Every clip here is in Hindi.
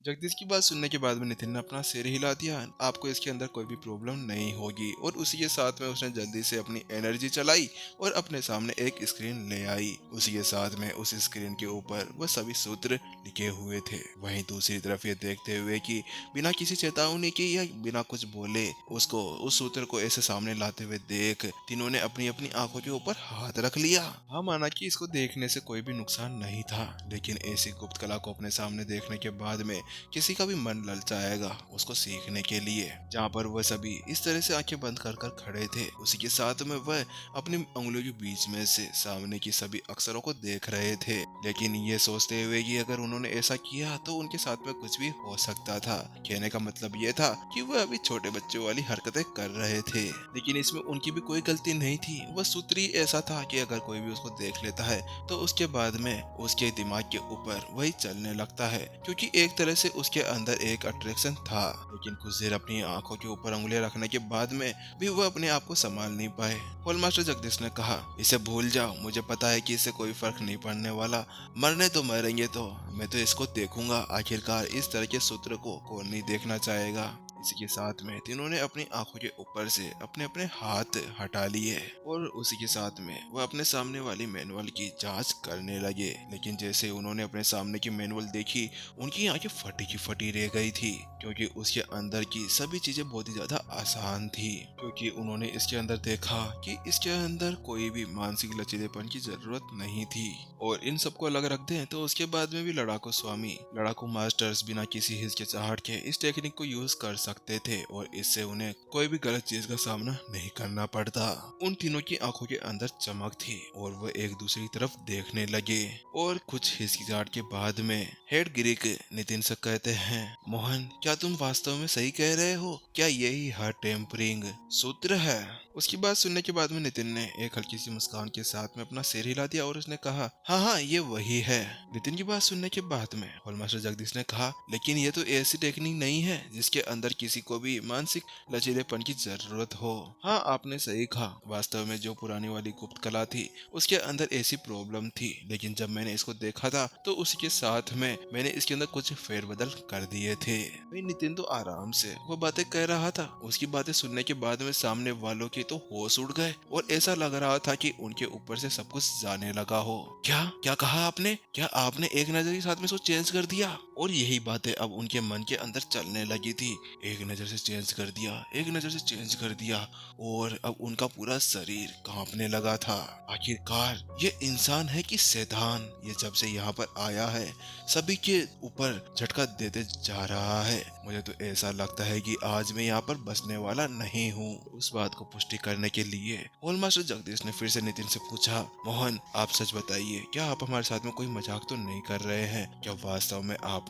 जगदीश की बात सुनने के बाद में नितिन ने अपना सिर हिला दिया। आपको इसके अंदर कोई भी प्रॉब्लम नहीं होगी। और उसी के साथ में उसने जल्दी से अपनी एनर्जी चलाई और अपने सामने एक स्क्रीन ले आई। उसी के साथ में उस स्क्रीन के ऊपर वह सभी सूत्र लिखे हुए थे। वहीं दूसरी तरफ ये देखते हुए कि बिना किसी चेतावनी के या बिना कुछ बोले उसको उस सूत्र को ऐसे सामने लाते हुए देख तीनों ने अपनी अपनी आंखों के ऊपर हाथ रख लिया। हाँ, माना कि इसको देखने से कोई भी नुकसान नहीं था, लेकिन ऐसी गुप्त कला को अपने सामने देखने के बाद में किसी का भी मन ललचाएगा उसको सीखने के लिए। जहाँ पर वह सभी इस तरह से आंखें बंद कर कर खड़े थे, उसी के साथ में वह अपनी उंगलियों के बीच में से सामने की सभी अक्षरों को देख रहे थे, लेकिन ये सोचते हुए कि अगर उन्होंने ऐसा किया तो उनके साथ में कुछ भी हो सकता था। कहने का मतलब ये था कि वह अभी छोटे बच्चों वाली हरकतें कर रहे थे, लेकिन इसमें उनकी भी कोई गलती नहीं थी। वह सूत्र ही ऐसा था कि अगर कोई भी उसको देख लेता है तो उसके बाद में उसके दिमाग के ऊपर वही चलने लगता है, क्योंकि एक तरह से उसके अंदर एक अट्रैक्शन था। लेकिन कुछ देर अपनी आंखों के ऊपर उंगलियां रखने के बाद में भी वह अपने आप को संभाल नहीं पाए। हॉल मास्टर जगदीश ने कहा, इसे भूल जाओ, मुझे पता है कि इससे कोई फर्क नहीं पड़ने वाला, मरने तो मरेंगे तो मैं तो इसको देखूंगा। आखिरकार इस तरह के सूत्र को कौन नहीं देखना चाहेगा। इसी के साथ में तीनों ने अपनी आंखों के ऊपर से अपने अपने हाथ हटा लिए और उसी के साथ में वह अपने सामने वाली मैनुअल की जांच करने लगे। लेकिन जैसे उन्होंने अपने सामने की मैनुअल देखी, उनकी आंखें फटी की फटी रह गई थी, क्योंकि उसके अंदर की सभी चीजें बहुत ही ज्यादा आसान थी। क्योंकि उन्होंने इसके अंदर देखा कि इसके अंदर कोई भी मानसिक लचीलेपन की जरूरत नहीं थी। और इन सबको अलग रख दें तो उसके बाद में भी लड़ाकू मास्टर्स बिना किसी हिचकिचाहट के इस टेक्निक को यूज कर सकते थे और इससे उन्हें कोई भी गलत चीज का सामना नहीं करना पड़ता। उन तीनों की आंखों के अंदर चमक थी और वह एक दूसरी तरफ देखने लगे। और कुछ हिचकिचाहट के बाद में हेड ग्रीक नितिन से कहते हैं, मोहन, क्या तुम वास्तव में सही कह रहे हो? क्या यही हर टेम्परिंग सूत्र है? उसकी बात सुनने के बाद में नितिन ने एक हल्की सी मुस्कान के साथ में अपना सिर हिला दिया और उसने कहा, हाँ हाँ, ये वही है। नितिन की बात सुनने के बाद में हॉलमास्टर जगदीश ने कहा, लेकिन ये तो ऐसी टेक्निक नहीं है जिसके अंदर किसी को भी मानसिक लचीलेपन की जरूरत हो। हाँ, आपने सही कहा, वास्तव में जो पुरानी वाली गुप्त कला थी उसके अंदर ऐसी प्रॉब्लम थी, लेकिन जब मैंने इसको देखा था तो उसी के साथ में मैंने इसके अंदर कुछ फेरबदल कर दिए थे। भाई नितिन तो आराम से वो बातें कह रहा था। उसकी बातें सुनने के बाद में सामने वालों के तो होश उड़ गए और ऐसा लग रहा था कि उनके ऊपर से सब कुछ जाने लगा हो। क्या क्या कहा आपने? क्या आपने एक नजर के साथ में इसको चेंज कर दिया? और यही बातें अब उनके मन के अंदर चलने लगी थी। एक नजर से चेंज कर दिया, एक नजर से चेंज कर दिया, और अब उनका पूरा शरीर कांपने लगा था। आखिरकार ये इंसान है कि शैतान? ये जब से यहाँ पर आया है सभी के ऊपर झटका देते जा रहा है। मुझे तो ऐसा लगता है कि आज मैं यहाँ पर बसने वाला नहीं हूँ। उस बात को पुष्टि करने के लिए हॉलमास्टर जगदीश ने फिर से नितिन से पूछा, मोहन, आप सच बताइए, क्या आप हमारे साथ में कोई मजाक तो नहीं कर रहे हैं? क्या वास्तव में आपने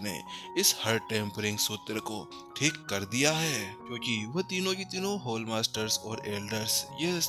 इस हर टेम्परिंग सूत्र को ठीक कर दिया है? क्योंकि वह तीनों की तीनों हॉल मास्टर्स और एल्डर्स ये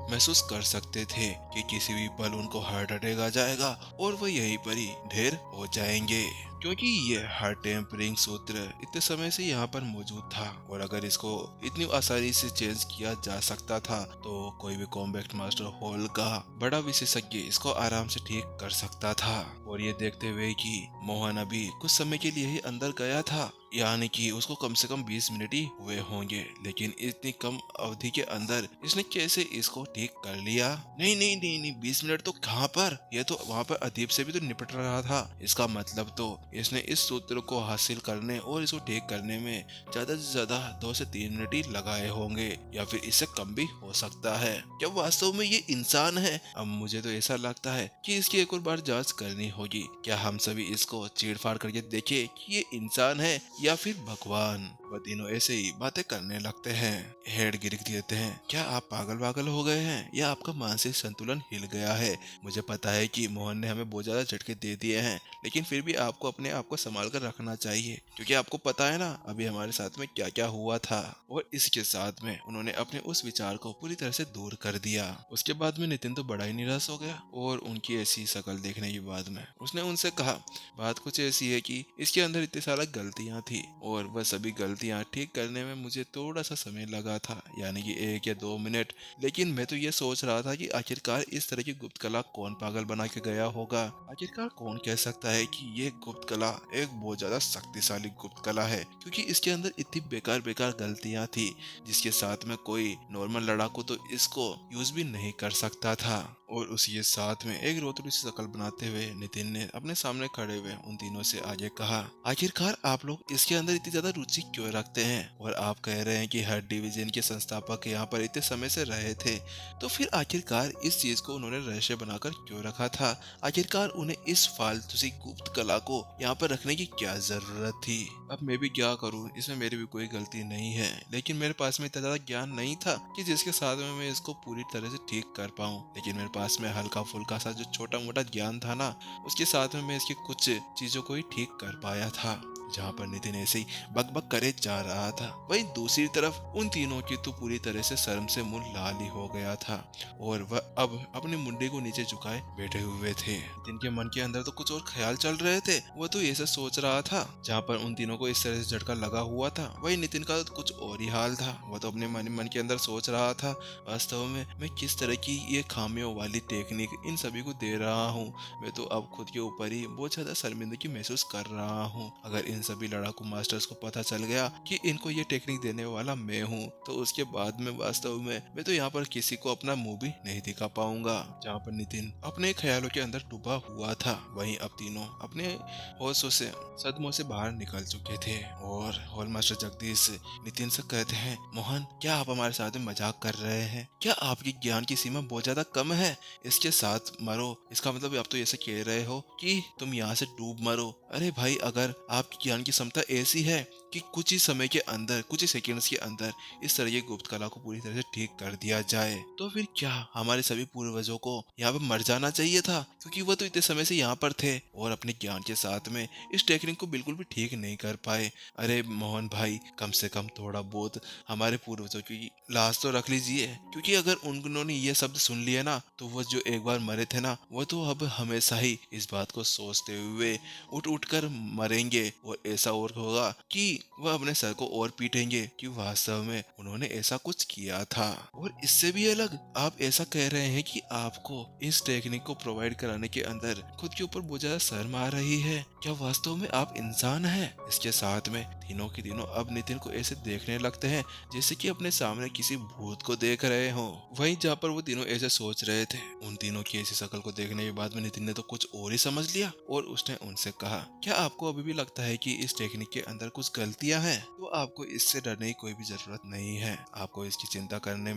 महसूस कर सकते थे कि किसी भी पल उनको हार्ट अटैक आ जाएगा और वो यहीं पर ही ढेर हो जाएंगे, क्योंकि ये हार्ट टेम्परिंग सूत्र इतने समय से यहाँ पर मौजूद था और अगर इसको इतनी आसानी से चेंज किया जा सकता था तो कोई भी कॉम्बैक्ट मास्टर हॉल का बड़ा विशेषज्ञ इसको आराम से ठीक कर सकता था। और ये देखते हुए कि मोहन अभी कुछ समय के लिए ही अंदर गया था, यानी कि उसको कम से कम 20 मिनट ही हुए होंगे, लेकिन इतनी कम अवधि के अंदर इसने कैसे इसको ठीक कर लिया? नहीं नहीं नहीं नहीं, 20 मिनट तो कहाँ पर, ये तो वहाँ पर अदीब से भी तो निपट रहा था। इसका मतलब तो इसने इस सूत्र को हासिल करने और इसको ठीक करने में ज्यादा से ज्यादा 2 से 3 मिनट ही लगाए होंगे, या फिर इससे कम भी हो सकता है। क्या वास्तव में ये इंसान है? अब मुझे तो ऐसा लगता है कि इसकी एक और बार जांच करनी होगी। क्या हम सभी इसको चीड़-फाड़ करके देखें कि ये इंसान है या फिर भगवान? वह तीनों ऐसे ही बातें करने लगते हैं। हेड गिर देते हैं, क्या आप पागल हो गए हैं या आपका मानसिक संतुलन हिल गया है? मुझे पता है कि मोहन ने हमें बहुत ज्यादा झटके दे दिए हैं, लेकिन फिर भी आपको अपने आप को संभाल कर रखना चाहिए, क्योंकि आपको पता है ना अभी हमारे साथ में क्या क्या हुआ था। और इसके साथ में उन्होंने अपने उस विचार को पूरी तरह से दूर कर दिया। उसके बाद में नितिन तो बड़ा ही निराश हो गया और उनकी ऐसी शक्ल देखने के बाद में उसने उनसे कहा, बात कुछ ऐसी है कि इसके अंदर इतनी सारी गलतियां थी और वह सभी गलतियां गलतियां ठीक करने में मुझे थोड़ा सा समय लगा था, यानी कि 1 या 2 मिनट। लेकिन मैं तो ये सोच रहा था कि आखिरकार इस तरह की गुप्त कला कौन पागल बना के गया होगा। आखिरकार कौन कह सकता है कि ये गुप्त कला एक बहुत ज्यादा शक्तिशाली गुप्त कला है, क्योंकि इसके अंदर इतनी बेकार बेकार गलतियां थी जिसके साथ में कोई नॉर्मल लड़ाकू तो इसको यूज भी नहीं कर सकता था। और उसी के साथ में एक रोतड़ी सी शक्ल बनाते हुए नितिन ने अपने सामने खड़े हुए उन तीनों से आगे कहा, आखिरकार आप लोग इसके अंदर इतनी ज्यादा रुचि क्यों रखते हैं? और आप कह रहे हैं कि हर डिवीजन के संस्थापक यहाँ पर इतने समय से रहे थे, तो फिर आखिरकार इस चीज को उन्होंने रहस्य बनाकर क्यों रखा था? आखिरकार उन्हें इस फालतू सी गुप्त कला को यहाँ पर रखने की क्या जरूरत थी? अब मैं भी क्या करूँ, इसमें मेरी भी कोई गलती नहीं है, लेकिन मेरे पास में इतना ज्यादा ज्ञान नहीं था कि जिसके साथ में मैं इसको पूरी तरह से ठीक कर पाऊँ। लेकिन मेरे पास में हल्का फुल्का सा जो छोटा मोटा ज्ञान था ना, उसके साथ में मैं इसकी कुछ चीजों को ही ठीक कर पाया था। जहाँ पर नितिन ऐसे ही बकबक करे जा रहा था, वहीं दूसरी तरफ उन तीनों की तो पूरी तरह से शर्म से मुंह लाल ही हो गया था और वह अब अपनी मुंडी को नीचे झुकाए बैठे हुए थे। नितिन के मन के अंदर तो कुछ और ख्याल चल रहे थे। वो तो ऐसा सोच रहा था, जहाँ पर उन तीनों को इस तरह से झटका लगा हुआ था, वही नितिन का कुछ और ही हाल था। वो तो अपने मन के अंदर सोच रहा था, वास्तव में मैं किस तरह की ये खामियों वाली टेक्निक इन सभी को दे रहा हूँ। मैं तो अब खुद के ऊपर ही बहुत ज्यादा शर्मिंदगी महसूस कर रहा हूँ। अगर इन सभी लड़ाकू मास्टर्स को पता चल गया कि इनको ये टेक्निक देने वाला मैं हूँ, तो उसके बाद में वास्तव में मैं तो यहाँ पर किसी को अपना मुंह भी नहीं दिखा पाऊंगा। जहाँ पर नितिन अपने ख्यालों के अंदर डूबा हुआ था, वहीं अब तीनों अपने होशों से सदमों से बाहर निकल चुके थे। और हॉल मास्टर जगदीश नितिन से कहते हैं, मोहन क्या आप हमारे साथ में मजाक कर रहे हैं? क्या आपकी ज्ञान की सीमा बहुत ज्यादा कम है? इसके साथ मरो, इसका मतलब आप तो ऐसे कह रहे हो कि तुम यहाँ से डूब मरो? अरे भाई, अगर आपकी ज्ञान की क्षमता ऐसी है कि कुछ ही समय के अंदर, कुछ ही सेकंड्स के अंदर इस तरह की गुप्त कला को पूरी तरह से ठीक कर दिया जाए, तो फिर क्या हमारे सभी पूर्वजों को यहाँ पर मर जाना चाहिए था? क्योंकि वो तो इतने समय से यहाँ पर थे और अपने ज्ञान के साथ में इस टेक्निक को बिल्कुल भी ठीक नहीं कर पाए। अरे मोहन भाई, कम से कम थोड़ा बहुत हमारे पूर्वजों की लाश तो रख लीजिए, क्योंकि अगर उन्होंने ये शब्द सुन लिए ना, तो वो जो एक बार मरे थे ना, वो तो अब हमेशा ही इस बात को सोचते हुए उठ उठ कर मरेंगे। और ऐसा और होगा कि वह अपने सर को और पीटेंगे कि वास्तव में उन्होंने ऐसा कुछ किया था। और इससे भी अलग, आप ऐसा कह रहे हैं कि आपको इस टेक्निक को प्रोवाइड कराने के अंदर खुद के ऊपर बहुत ज्यादा शर्म आ रही है। क्या वास्तव में आप इंसान हैं? इसके साथ में तीनों के तीनों अब नितिन को ऐसे देखने लगते हैं जैसे कि अपने सामने किसी भूत को देख रहे हो। वहीं जहाँ पर वो तीनों ऐसे सोच रहे थे, उन तीनों की ऐसी शक्ल को देखने के बाद में नितिन ने तो कुछ और ही समझ लिया और उसने उनसे कहा, क्या आपको अभी भी लगता है कि इस टेक्निक के अंदर कुछ गलतियां हैं? तो आपको इससे डरने की कोई भी जरूरत नहीं है। आपको इसकी चिंता करने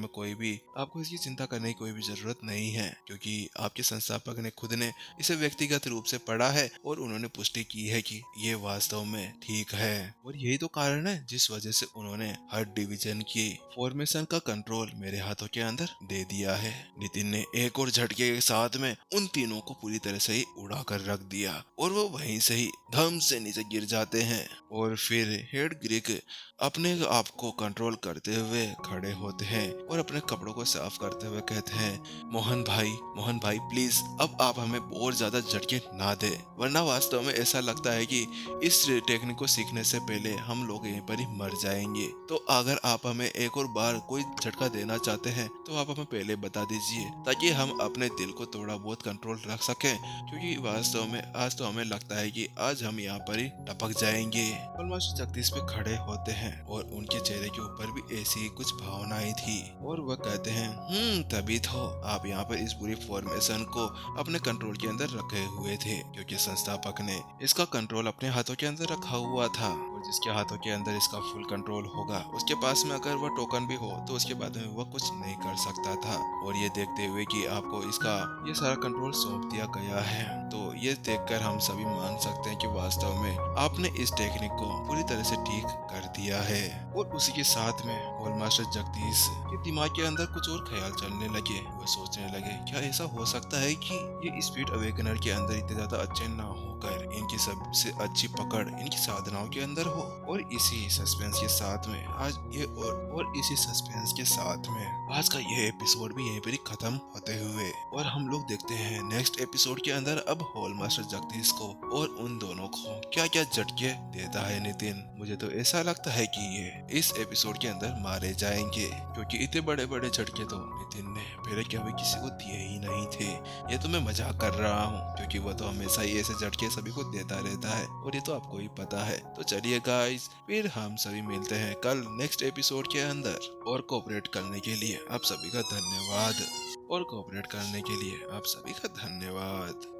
की कोई भी जरूरत नहीं है, क्योंकि आपके संस्थापक ने खुद ने इसे व्यक्तिगत रूप से पढ़ा है और उन्होंने पुष्टि की है कि ये वास्तव में ठीक है। और यही तो कारण है जिस वजह से उन्होंने हर डिवीजन की फॉर्मेशन का कंट्रोल मेरे हाथों के अंदर दे दिया है। नितिन ने एक और झटके के साथ में उन तीनों को पूरी तरह से ही उड़ा कर रख दिया और वो वहीं से ही धम से नीचे गिर जाते हैं। और फिर हेड ग्रीक अपने आप को कंट्रोल करते हुए खड़े होते हैं और अपने कपड़ों को साफ करते हुए कहते हैं, मोहन भाई प्लीज अब आप हमें और ज्यादा झटके ना दे, वरना वास्तव में ऐसा लगता है कि इस टेक्निक को सीखने से पहले हम लोग यहीं पर ही मर जाएंगे। तो अगर आप हमें एक और बार कोई झटका देना चाहते हैं तो आप हमें पहले बता दीजिए, ताकि हम अपने दिल को थोड़ा बहुत कंट्रोल रख सकें, क्योंकि वास्तव में आज तो हमें लगता है कि आज हम यहाँ पर ही टपक जाएंगे। मास्टर जगदीश पे खड़े होते हैं और उनके चेहरे के ऊपर भी ऐसी ही कुछ भावनाएं थी और वह कहते हैं, तभी तो आप यहाँ पर इस पूरी फॉर्मेशन को अपने कंट्रोल के अंदर रखे हुए थे, क्योंकि संस्थापक ने इसका कंट्रोल अपने हाथों के अंदर रखा हुआ था। और जिसके हाथों के अंदर इसका फुल कंट्रोल होगा, उसके पास में अगर वह टोकन भी हो तो उसके बाद में वह कुछ नहीं कर सकता था। और ये देखते हुए कि आपको इसका ये सारा कंट्रोल सौंप दिया गया है, तो ये देखकर हम सभी मान सकते हैं कि वास्तव में आपने इस टेक्निक को पूरी तरह से ठीक कर दिया है। और उसी के साथ में हॉल मास्टर जगदीश के दिमाग के अंदर कुछ और ख्याल चलने लगे। वो सोचने लगे, क्या ऐसा हो सकता है कि ये स्पीड अवेकनर के अंदर इतने ज्यादा अच्छे ना होकर मगर इनकी सबसे अच्छी पकड़ इनकी साधनाओं के अंदर हो। और इसी सस्पेंस के साथ में आज का ये एपिसोड भी यहीं पर ही खत्म होते हुए, और हम लोग देखते हैं नेक्स्ट एपिसोड के अंदर अब होल मास्टर जगदीश को और उन दोनों को क्या क्या झटके देता है नितिन। मुझे तो ऐसा लगता है कि ये इस एपिसोड के अंदर मारे जाएंगे, क्योंकि इतने बड़े बड़े झटके तो नितिन ने पहले कभी किसी को दिए ही नहीं थे। ये तो मैं मजाक कर रहा हूँ, क्योंकि वो तो हमेशा ही ऐसे झटके सभी को देता रहता है, और ये तो आपको ही पता है। तो चलिए गाइस, फिर हम सभी मिलते हैं कल नेक्स्ट एपिसोड के अंदर। और कोऑपरेट करने के लिए आप सभी का धन्यवाद।